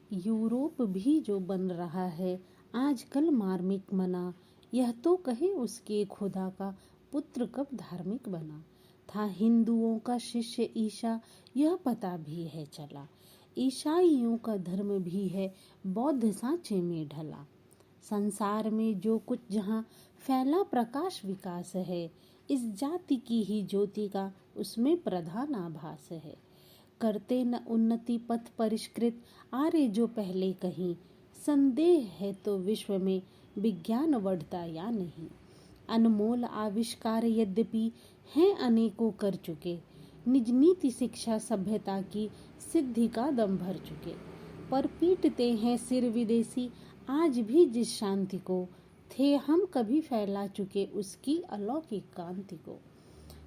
Europe भी जो बन रहा है आजकल मार्मिक मना, यह तो कहे उसके खुदा का पुत्र कब धार्मिक बना। था हिंदुओं का शिष्य ईशा, यह पता भी है चला। ईसाइयों का धर्म भी है बौद्ध सांचे में ढला। संसार में जो कुछ जहाँ फैला प्रकाश विकास है, इस जाति की ही ज्योति का उसमें प्रधान आभास है। करते न उन्नति पथ परिष्कृत आर्य जो पहले कहीं, संदेह है तो विश्व में विज्ञान बढ़ता या नहीं। अनमोल आविष्कार यद्यपि हैं अनेकों कर चुके, निज नीति शिक्षा सभ्यता की सिद्धि का दम भर चुके। पर पीटते हैं सिर विदेशी आज भी जिस शांति को, थे हम कभी फैला चुके उसकी अलौकिक कांति को।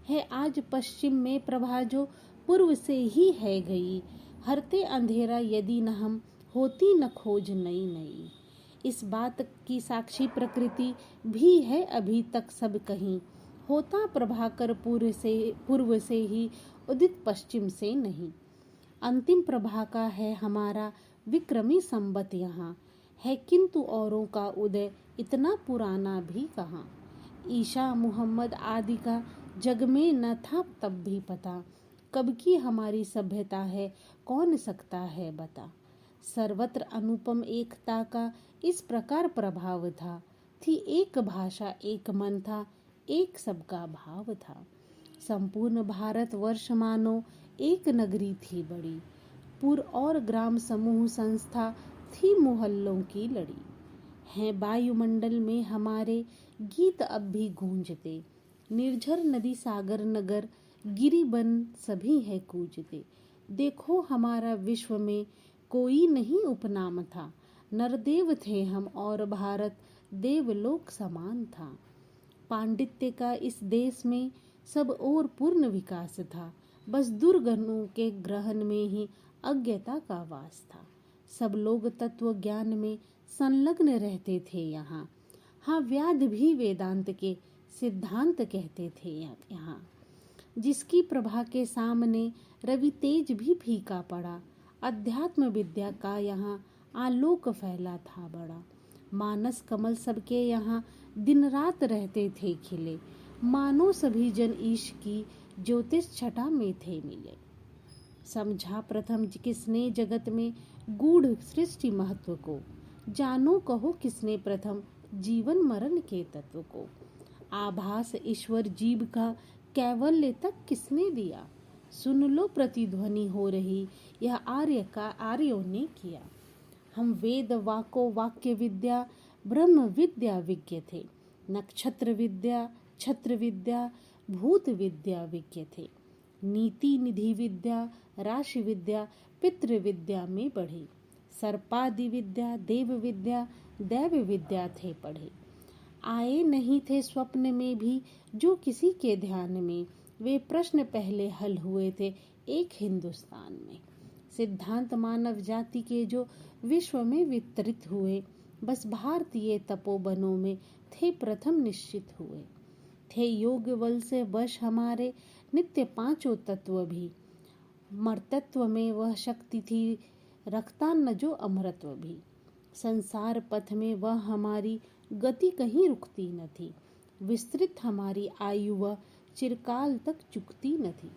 है आज पश्चिम में प्रभा जो पूर्व से ही है गई, हरते अंधेरा यदि न हम होती न खोज नई नई। इस बात की साक्षी प्रकृति भी है अभी तक सब कहीं, होता प्रभाकर पूर्व से ही उदित पश्चिम से नहीं। अंतिम प्रभा का है हमारा विक्रमी संबत यहाँ, है किंतु औरों का उदय इतना पुराना भी कहाँ। ईशा मुहम्मद आदि का जग में न था तब भी पता, कब की हमारी सभ्यता है कौन सकता है बता। सर्वत्र अनुपम एकता का इस प्रकार प्रभाव था, थी एक भाषा एक मन था, एक सबका भाव था। संपूर्ण भारत वर्ष मानो एक नगरी थी बड़ी, पुर और ग्राम समूह संस्था थी मोहल्लों की लड़ी। हैं वायुमंडल में हमारे गीत अब भी गूंजते, निर्झर नदी सागर नगर गिरिबन सभी है कूजते। देखो हमारा विश्व में कोई नहीं उपनाम था, नरदेव थे हम और भारत देवलोक समान था। पांडित्य का इस देश में सब और पूर्ण विकास था, बस दुर्गणों के ग्रहण में ही अज्ञता का वास था। सब लोग तत्व ज्ञान में संलग्न रहते थे यहाँ, हाँ व्याध भी वेदांत के सिद्धांत कहते थे यहाँ। जिसकी प्रभा के सामने रवि तेज भी फीका पड़ा, अध्यात्म विद्या का यहाँ आलोक फैला था बड़ा। मानस कमल सबके यहाँ दिन रात रहते थे खिले, मानो सभी जन ईश की ज्योतिष छटा में थे मिले। समझा प्रथम किसने जगत में गूढ़ सृष्टि महत्व को, जानो कहो किसने प्रथम जीवन मरण के तत्व को। आभास ईश्वर जीव का कैवल्य तक किसने दिया, सुन लो प्रतिध्वनि हो रही यह आर्यों ने किया। हम वेद वाको वाक्य विद्या ब्रह्म विद्या विज्ञ थे, नक्षत्र विद्या छत्र विद्या भूत विद्या विज्ञ थे। नीति निधि विद्या राशि विद्या पितृ विद्या में बढ़े, सर्पादि विद्या देव विद्या दैव विद्या थे पढ़े। आए नहीं थे स्वप्न में भी जो किसी के ध्यान में, वे प्रश्न पहले हल हुए थे एक हिंदुस्तान में। सिद्धांत मानव जाति के जो विश्व में वितरित हुए, बस भारतीय तपोवनों में थे प्रथम निश्चित हुए। थे योग बल से वश हमारे नित्य पांचों तत्व भी, मर्तत्व में वह शक्ति थी रखता न जो अमरत्व भी। संसार पथ में वह हमारी गति कहीं रुकती न थी, विस्तृत हमारी आयु वह चिरकाल तक चुकती न थी।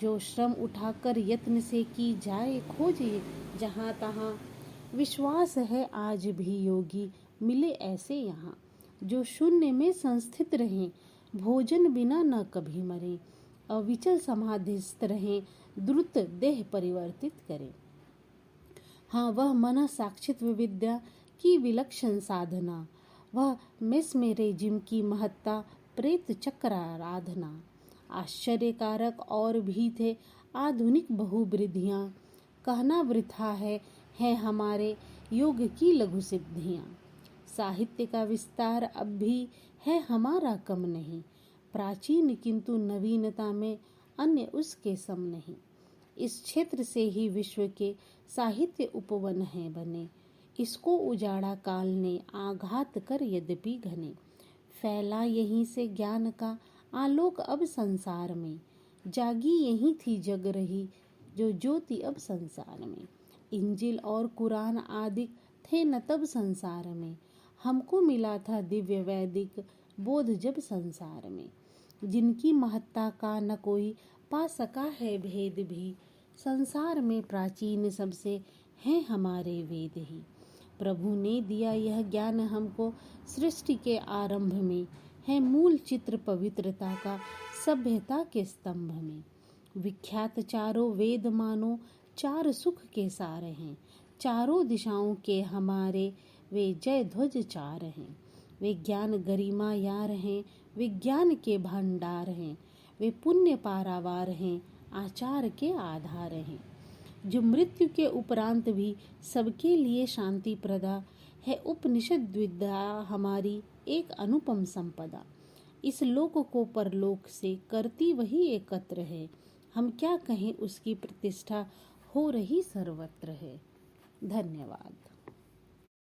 जो श्रम उठाकर यत्न से की जाए खोज जहाँ तहाँ, विश्वास है आज भी योगी मिले ऐसे यहाँ। जो शून्य में संस्थित रहें, भोजन बिना न कभी मरे, अविचल समाधिस्थ रहें, द्रुत देह परिवर्तित करें। हाँ वह मन साक्षित्व विद्या की विलक्षण साधना, वह मेस्मेरिज्म की महत्ता प्रेत चक्र आराधना। आश्चर्यकारक और भी थे आधुनिक बहुवृद्धियाँ, कहना वृथा है हमारे योग की लघु सिद्धियाँ। साहित्य का विस्तार अब भी है हमारा कम नहीं, प्राचीन किंतु नवीनता में अन्य उसके सम नहीं। इस क्षेत्र से ही विश्व के साहित्य उपवन हैं बने, इसको उजाड़ा काल ने आघात कर यद्यपि घने। फैला यहीं से ज्ञान का आलोक अब संसार में, जागी यहीं थी जग रही जो ज्योति अब संसार में। इंजिल और कुरान आदि थे न तब संसार में। हमको मिला था दिव्य वैदिक बोध जब संसार में। जिनकी महत्ता का न कोई पा सका है भेद भी, संसार में प्राचीन सबसे हैं हमारे वेद ही। प्रभु ने दिया यह ज्ञान हमको सृष्टि के आरंभ में, है मूल चित्र पवित्रता का सभ्यता के स्तंभ में। विख्यात चारों वेद मानो चार सुख के सार हैं, चारों दिशाओं के हमारे वे जय ध्वज चार हैं। वे ज्ञान गरिमा यार हैं, विज्ञान के भंडार हैं, वे पुण्य पारावार हैं, आचार के आधार हैं। जो मृत्यु के उपरांत भी सबके लिए शांति प्रदा है, उपनिषद विद्या हमारी एक अनुपम संपदा। इस लोक को परलोक से करती वही एकत्र है, हम क्या कहें उसकी प्रतिष्ठा हो रही सर्वत्र है। धन्यवाद।